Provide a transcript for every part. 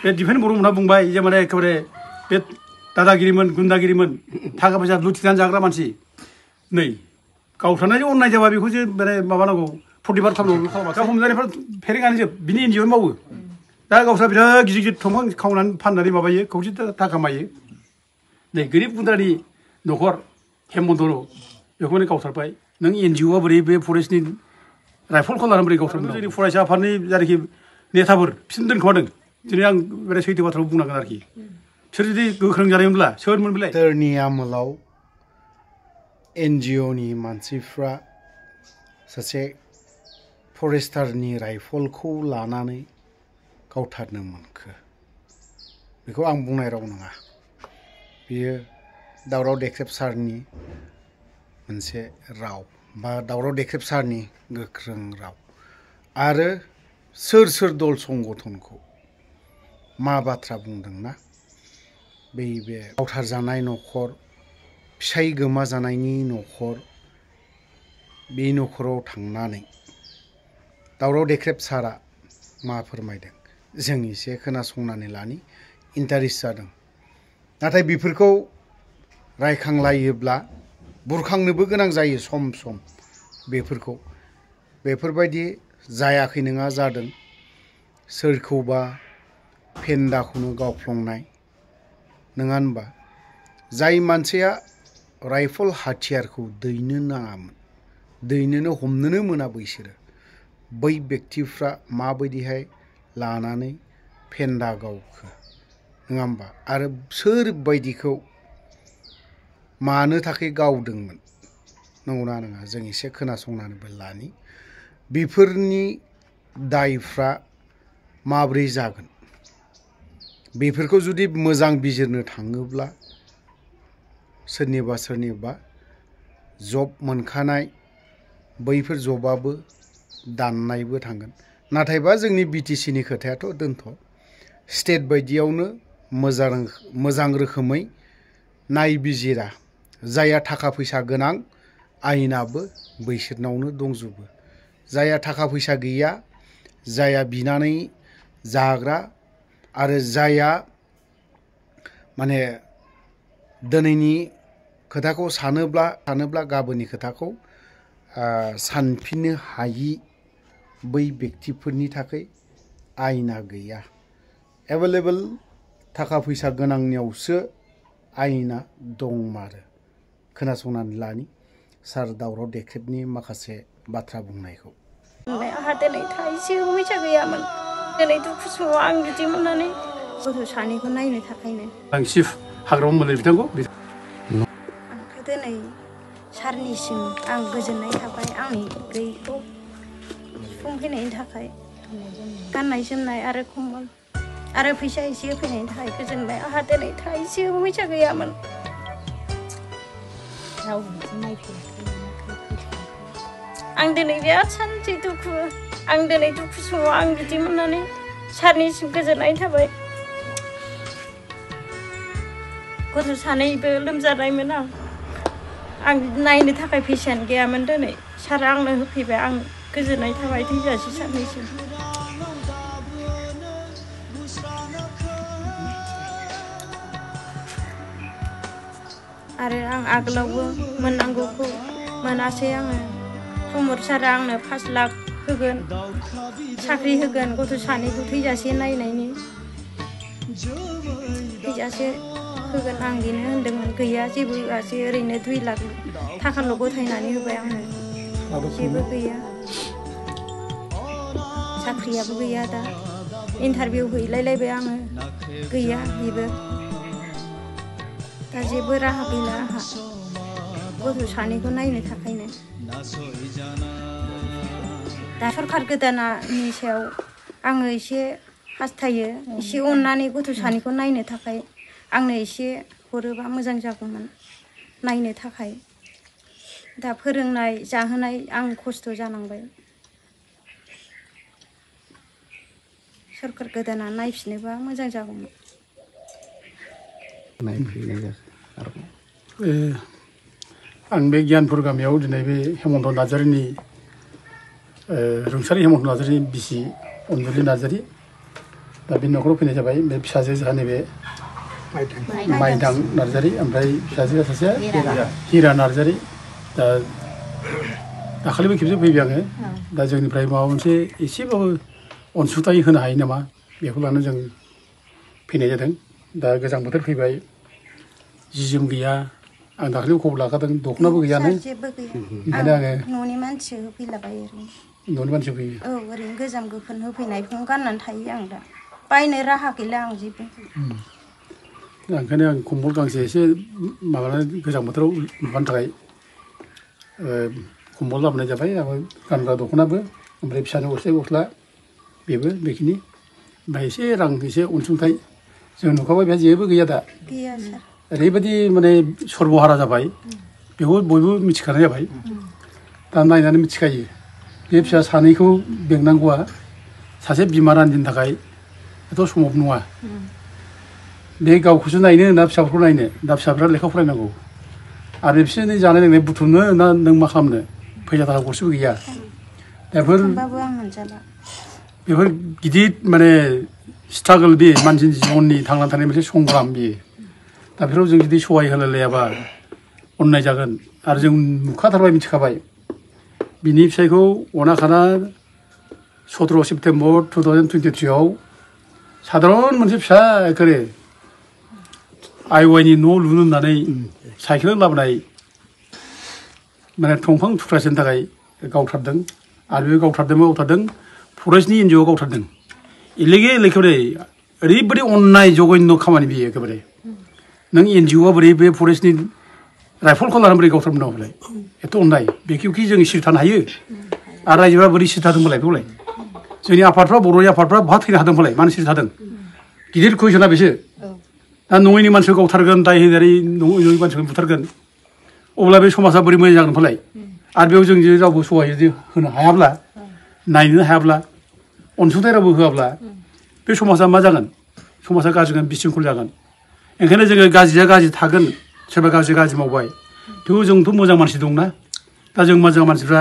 बे डिफेन्स बर'मोनहा बुंबाय जे माने एखेबारे बे दादागिरिमोन गुन्दागिरिमोन थाखा फैसा लुथिनानै जाग्रा मानसि नै गावथारनायजों अननाय जाबा बेखौ जे माने माबानांगौ प्रतिबाद खालामनांगौ दा हमजानायफ्रा फेरेंगानिजोब बिनि एनजिअ मावो दा गावस्रा बिराद गिदिर गिदिर दंफां खावनानै फाननानै माबायो खौसे थाखा मायो नै गोरिब गुन्द्रानि न'खर हेमन्त बेखौ माने गावथारबाय नों एनजिअआ बोरै बे फरेस्टनि राइफलखौ लानानै बोरै गावथारबाय जोंनि फरायसा आफादनि जायनाखि नेताफोर बिसोर दोनखोमादों दिनै आं बे सैथो बाथ्राखौ बुंनांगोन आरोखि बिसोर जुदि गोख्रों जानायमोनब्ला सोरमोन बेलाय सोरनि आमोलाव एनजिअनि मानसिफ्रा सासे फरेस्टारनि राइफलखौ लानानै गावथारनो मोनखो बेखौ आं बुंनाय राव नङा बियो दावराव देख्रेब सारनि मोनसे राव बा दावराव देख्रेब सारनि गोख्रों राव आरो सोर दल संगठनखौ मा बाथ्रा बुंदोंना बे गावथारजानाय न'खर फिसाय गोमाजानायनि न'खर बे न'खराव थांनानै दावराव देख्रेब सारा मा फोरमायदों जों एसे खोनासंनानै लानि इन्टारेस्ट जादों नाथाय बेफोरखौ रायखांलायोब्ला बुरखांनोबो गोनां जायो सम सम बेफोरखौ बेफोरबायदि जायाखै नङा जादों सोरखौबा फेन्दाखौनो गावफ्लंनाय नङा होनबा जाय मानसिया राइफल हाथियारखौ दैनो नाङामोन दैनोनो हमनोनो मोना बैसोरो बै व्यक्तिफ्रा माबायदिहाय लानानै फेन्दा गावखो नङा होमबा आरो सोरबायदिखौ मानो थाखाय गावदोंमोन नंगौना नङा जों एसे खोनासंनानैबो लानि बेफोरनि दायफ्रा माब्रै जागोन बेफोरखौ जुदि मोजां बिजिरनो थाङोब्ला सोरनिबा जब मोनखानाय बैफोर जबाबो दाननायबो थांगोन नाथायबा जोंनि बिटिसिनि खोथायाथ' दोनथ' स्टेट बायदियावनो मोजां रोखोमै नायबिजिरा जायहा थाखा फैसा गोनां आयेनाबो बैसोरनावनो दंजोबो जायहा थाखा फैसा गैया जायहा बिनानै जाग्रा आरो जायहा माने दिनैनि खोथाखौ सानोब्ला गाबोननि खोथाखौ सानफिननो हायि बै व्यक्तिफोरनि थाखाय आयेना गैया एभेलेबल थाखा फैसा गोनांनियावसो आयेना दंमारो खोनासंनानै लानि सार दावराव देख्रेबनि माखासे बाथ्रा बुंनायखौ आंहा दिनै थाइसेबो फैसा गैयामोन दिनै दुखु समाव आं बिदि मोननानै गथ' सानैखौ नायनो थाखायनो आं चिफ हाग्रामा मोनो बिथांखौ आंखौ दिनै सारनिसिम आं गोजोननाय थाबाय आंनि गैयैखौ सुफुंफैनायनि थाखाय गाननाय जोमनाय आरो खम्बल आरो फैसा एसे होफैनायनि थाखाय गोजोनबाय आंहा दिनै थाइसेबो फैसा गैयामोन आं दिनै बिराद सानसे दुखु आं दिनै दुखु समाव आं बिदि मोननानै सारनिसिम गोजोननाय थाबाय गथ' सानैबो लोमजानायमोन आं नायनो थाखाय फैसायानो गैयामोन दिनै सारा आंनो होफैबाय आं गोजोननाय थाबाय थैजासे सारनिसिम आरो आं आगोलावबो मोननांगौखौ मोनासै आङो प्रमद सारा आंनो 5 लाख होगोन साख्रि होगोन गथ' सानैखौ थैजासे नायनायनि थैजासे होगोन आं बेनो होनदोंमोन गैया जेबो होआसै ओरैनो 2 लाख थाखाल' गथायनानै होबाय आंनो जेबो गैया साख्रियाबो गैया दा इन्टारभिउ हैलायलायबाय आङो गैया बेबो दा जेबो राहा गैला आंहा गथ' सानैखौ नायनो थाखायनो दा सरकार गोदाननि सायाव आङो एसे हास्थायो एसे अननानै गथ' सानैखौ नायनो थाखाय आंनो एसे हरोबा मोजां जागौमोन नायनो थाखाय दा फोरोंनाय जाहोनाय आं खस्थ' जानांबाय सरकार गोदाना नायफिनोबा मोजां जागौमोन आं बे गियानपुर गामियाव दिनै बे हेमन्त नार्जारिनि रुंसारि हेमन्त नार्जारिनि बिसि अनजुलि नार्जारि दा बे न'खराव फैनाय जाबाय बे फिसाजो जोंहानि बे माइदां नार्जारि ओमफ्राय फिसाजोआ सासे हिरा नार्जारि दा दाखालिबो खेबसे फैबाय आङो दा जोंनिफ्राय माबा मोनसे एसेबाबो अनसुंथाइ होनो हायो नामा बेखौ लानानै जों फैनाय जादों दा गोजां बोथोर फैबाय जि जोम गैया आं दाखालिबो खबर लाखादों दख'नाबो गैयानो जेबो ओंखायनो गैया आङो न'नि मानसि होफैलाबायो ओरैनो न'नि मानसि फैयो औ ओरैनो गोजाम गोफोन होफैनायखौनो गाननानै थायो आं दा बायनो राहा गैला आं जेबो ओंखायनो आं कम्बल गांसे एसे माबानानै गोजां बोथोराव माबानो थाखाय कम्बल लाबोनाय जाबाय आरो गानग्रा दख'नाबो ओमफ्राय फिसानो गस्ला बेबो बेखिनि ओमफ्राय एसे रां एसे अनसुंथाइ जों नुखाबाय बेहा जेबो गैया दा गैया सार ओरैबायदि माने सर्बहारा जाबाय बेखौ बयबो मिथिखानाय जाबाय दा नायनानै मिथिखायो बे फिसा सानैखौ बेंनांगौआ सासे बिमा रानिनि थाखाय एथ' सम्भब नङा बे गावखौसो नायनो ना फिसाफोरखौ नायनो दा फिसाफ्रा लेखा फरायनांगौ आरो बिसोरनि जानाय लोंनाय बुथुमनो ना नों मा खालामनो फैसा थाखा गरसेबो गैया होमबाबो आं मोनजाला बेफोर गिदिर माने स्ट्रागोल बे मानसिनि जिबननि थांना थानाय मोनसे संग्राम बेयो दा बेफोराव जों जुदि सहाय होलायलायाबा अननाय जागोन आरो जों नुखाथारबाय मिथिखाबाय बिनि फिसायखौ अनाखाना 17 सेप्तेम्बर 2023आव साधारन मोनसे फिसा एखेबारे आइवाइनि न' लुनो होननानै साइकेल लाबोनाय माने दंफां थुख्रासेनि थाखाय गावथारदों आरो बे गावथारदों फरेस्टनि एनजिअ गावथारदों इलिगेल एखेबारे ओरैबायदि अननाय जघन्य खामानि बेयो एखेबारे नों एनजिअआ बोरै बे फरेस्टनि राइफलखौ लानानै बोरै गावथारमोनावलाय एथ' अननाय बेखि जों सिरि थानो हायो आरो रायजोफ्रा बोरै सिरि थादोंमोनलाय बेखौलाय जोंनि आफादफ्रा बर'नि आफादफ्रा बहा थैनो हादोंमोनलाय मानो सिरि थादों गिदिर कुइसना बेसो दा नङैनि मानसिखौ गावथारगोन दाय होनानै नङै मानसिखौ बुथारगोन अब्ला बे समाजा बोरै मोजां जागोन फालाय आरो बेयाव जों जे रावबो सहाय जुदि होनो हायाब्ला नायनो हायाब्ला अनसुंथाइ रावबो होआब्ला बे समाजा मा जागोन समाजा गाज्रि जागोन बिसिंखल जागोन ओंखायनो जोङो गाज्रिया गाज्रि थागोन सोरबा गाज्रि मावबाय थेवबो जोंथ' मोजां मानसि दंना दा जों मोजां मानसिफ्रा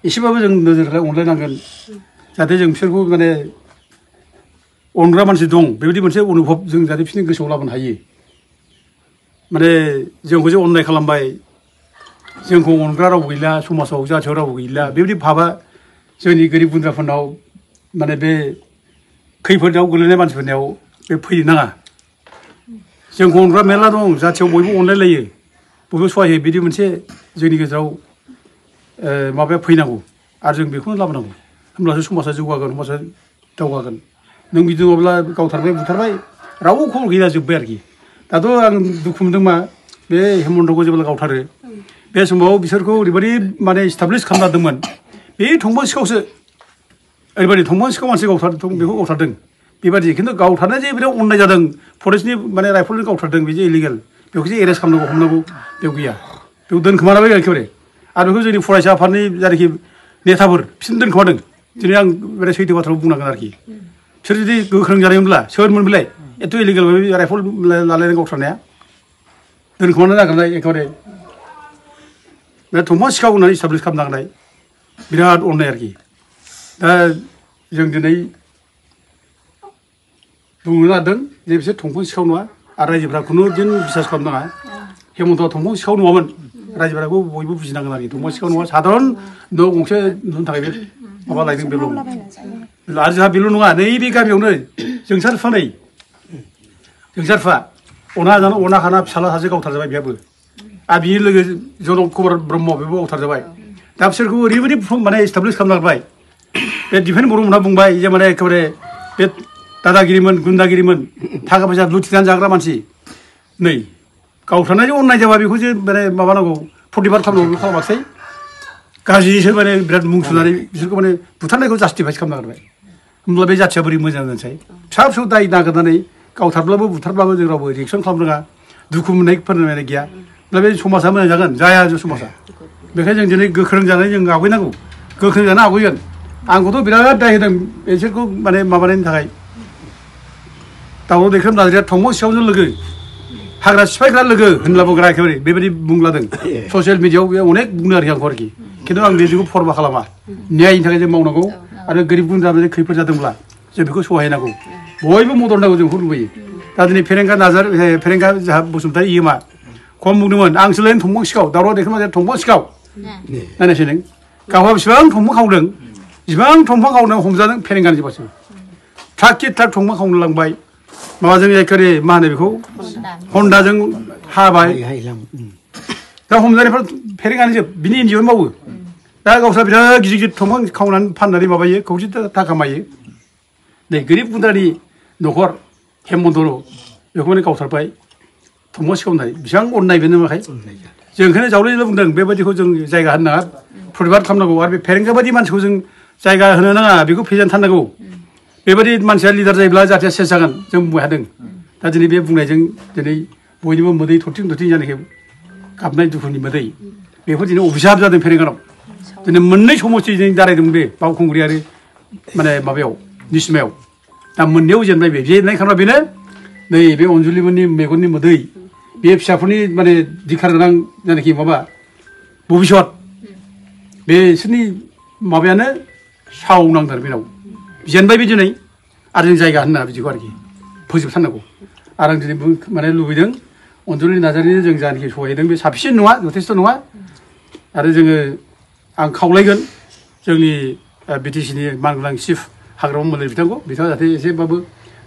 एसेबाबो जों नोजोर अनलायनांगोन जाहाथे जों बिसोरखौ माने अनग्रा मानसि दं बेबायदि मोनसे अनुभब जों जाहाथे बिसोरनि गोसोआव लाबोनो हायो माने जोंखौ जे अननाय खालामबाय जोंखौ अनग्रा रावबो गैला समाजाव जाथियाव रावबो गैला बेबायदि भाबा जोंनि गोरिब गुन्द्राफोरनाव माने बे खैफोदाव गोलैनाय मानसिफोरनियाव बे फैनो नाङा जोंखौ अनग्रा मेरला दं जाथियाव बयबो अनलायलायो बयबो सहाय होयो बिदि मोनसे जोंनि गेजेराव माबाया फैनांगौ आरो जों बेखौनो लाबोनांगौ होमब्लासो समाजा जौगागोन समाजा दावगागोन नों बिदि नङाब्ला गावथारबाय बुथारबाय रावबो खबर गैया जोब्बाय आरोखि दाथ' आं दुखु मोनदों मा बे हेमन्तखौ जेब्ला गावथारो बे समाव बिसोरखौ ओरैबायदि माने इस्टाब्लिस खालामना दोनदोंमोन बे थंबा सिखावसो ओरैबायदि थंबा सिखाव मानसि बेखौ गावथारदों बेबायदि खिन्थु गावथारनाय जे बिराद अननाय जादों फरेस्टनि माने राइफलजों गावथारदों बे जे इलिगेल बेखौसो एरेस्ट खालामनांगौ हमनांगौ बेयाव गैया बेयाव दोनखोमानाय एखेबारे आरो बेखौ जोंनि फरायसा आफादनि जायनाखि नेताफोर बिसोरनो दोनखोमादों दिनै आं बे सैथो बाथ्राखौ बुंनांगोन आरोखि बिसोर जुदि गोख्रों जानायमोनब्ला सोरमोन बेलाय एथ' इलिगेल राइफल लालायनानै गावथारनाया दोनखोमानो नागिरनाय एखेबारे थंफा सिखाव होननानै इस्टाब्लिस खालामनो नागिरनाय बिराद अननाय आरोखि दा जों दिनै बुंनो नागिरदों जे बिसोर थंफा सिखाव नङा आरो रायजोफ्रा खुनु दिन बिसास खालामनाङा हेमन्तआ थंफा सिखाव नङामोन रायजोफोराखौ बयबो बुजिनांगोन आरोखि थंफा सिखाव नङा साधारन न' गंसे लुनो थाखाय बे माबा लायदों बेल' आरो जोंहा बेल' नङा नैबे गामियावनो जोंसारफा अना खाना फिसाला सासे गावथारजाबाय बेहाबो आरो बिनि लोगो जनक कुमार ब्रह्म बेबो गावथारजाबाय दा बिसोरखौ ओरैबायदि माने इस्टाब्लिस खालामनांबाय बे दिफेन बर'मोनहा बुंबाय जे माने एखेबारे बे दादागिरिमोन गुन्दागिरिमोन थाखा फैसा लुथिनानै जाग्रा मानसि नै गावथारनायजों अननाय जाबा बेखौ जे माने माबानांगौ प्रतिबाद खालामनांगौ खालामाखिसै गाज्रिसो माने बिराद मुं सुनानै बिसोरखौ माने बुथारनायखौ जास्टिफाइस खालामनो नागिरबाय होमब्ला बे जाथिया बोरै मोजां जानोसै फिसा फिसौ दाय नागिरनानै गावथारब्लाबो बुथारब्लाबो जों रावबो रिएक्सन खालामनो रोङा दुखु मोननाय फोरमायनाय गैया होमब्ला बे समाजा मोजां जागोन जाया जों समाजा बेखायनो जों दिनै गोख्रों जानानै जों आवगायनांगौ गोख्रों जानो आवगायगोन आंखौथ' बिराद दाय होदों बिसोरखौ माने माबानायनि थाखाय दावराव देख्रेब नाजारिया थंम' सिखावजों लोगो हाग्रा सिफायग्रा लोगो होनला बुंग्रा एखेबारे बेबायदि बुंलादों ससियेल मिडियाआव बे अनेक बुंनो आरोखि खिन्थु आं बेखौ फरमा खालामा न्यायनि थाखाय जों मावनांगौ आरो गोरिब गुन्द्रा खैफोद जादोंब्ला जों बेखौ सहायनांगौ बयबो मदद होनांगौ जों बेखौ लुबैयो दा दिनै फेरेंगा जोंहा बसुमतारी इमा खम बुंदोंमोन आंसोलायनो थंफां सिखाव दावराव देखायमा थंफां सिखाव नायनायसै नों गावहा बेसेबां थंफां खावदों बेसेबां थंफां खावनो हमजादों फेरेंगानि जोबासो ट्राक थंफां खावनो लांबाय माबाजों एखेबारे मा होनो बेखौ हन्डाजों हाबाय दा हमजानायफ्रा फेरेंगानि जोब बिनि एनजिअ मावो दा गावस्रा बिराद गिदिर गिदिर थंफां खावनानै फाननानै माबायो खौथि थाखा खामायो नै गोरिब गुन्द्रानि न'खर हेमन्तर बेखौ माने गावथारबाय थंफां सिखावनाय बेसेबां अननाय बेनो माखाय जों ओंखायनो जावलेल' बुंदों बेबायदिखौ जों जायगा होनो नाङा प्रतिबाद खालामनांगौ आरो बे फेरेंगा बायदि मानसिखौ जों जायगा होनो नाङा बेखौ फेजेनथारनांगौ बेबायदि मानसिया लिडार जायोब्ला जाहाथे सेस जागोन जों बुंबाय थादों दा दिनै बे बुंनायजों दिनै बयनिबो मोदै थरथिं जानायखाय गाबनाय दुखुनि मोदै बेफोर दिनै अभिसाब जादों फेरेंगानाव दिनै मोननै समस्थिजों दारायदों बे बावखुंग्रि आरो माने माबायाव निसिमायाव दा मोननैयाव जेनबाय बे जेननाय खारना बेनो नै बे अनजुलिमोननि मेगननि मोदै बे फिसाफोरनि माने दिखार गोनां जायनाखि माबा भबिष्यत बेसोरनि माबायानो सावनांदों बेनाव जेनबाय बे दिनै आरो जों जायगा होनना बिदिखौ आरोखि फोजोबथारनांगौ आरो आं दिनै माने लुबैदों अनजुलि नार्जारिनो जों जानाखि सहायदों बे साफिसियेन्ट नङा जथेस्थ' नङा आरो जोङो आं खावलायगोन जोंनि बिटिसिनि मानगोनां चिफ हाग्रामा मल्लिक बिथाङा जाहाथे एसेबाबो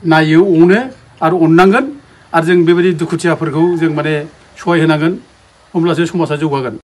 नायो अनो आरो अननांगोन आरो जों बेबायदि दुखुथियाफोरखौ जों माने सहाय होनांगोन होमब्लासो समाजा जौगागोन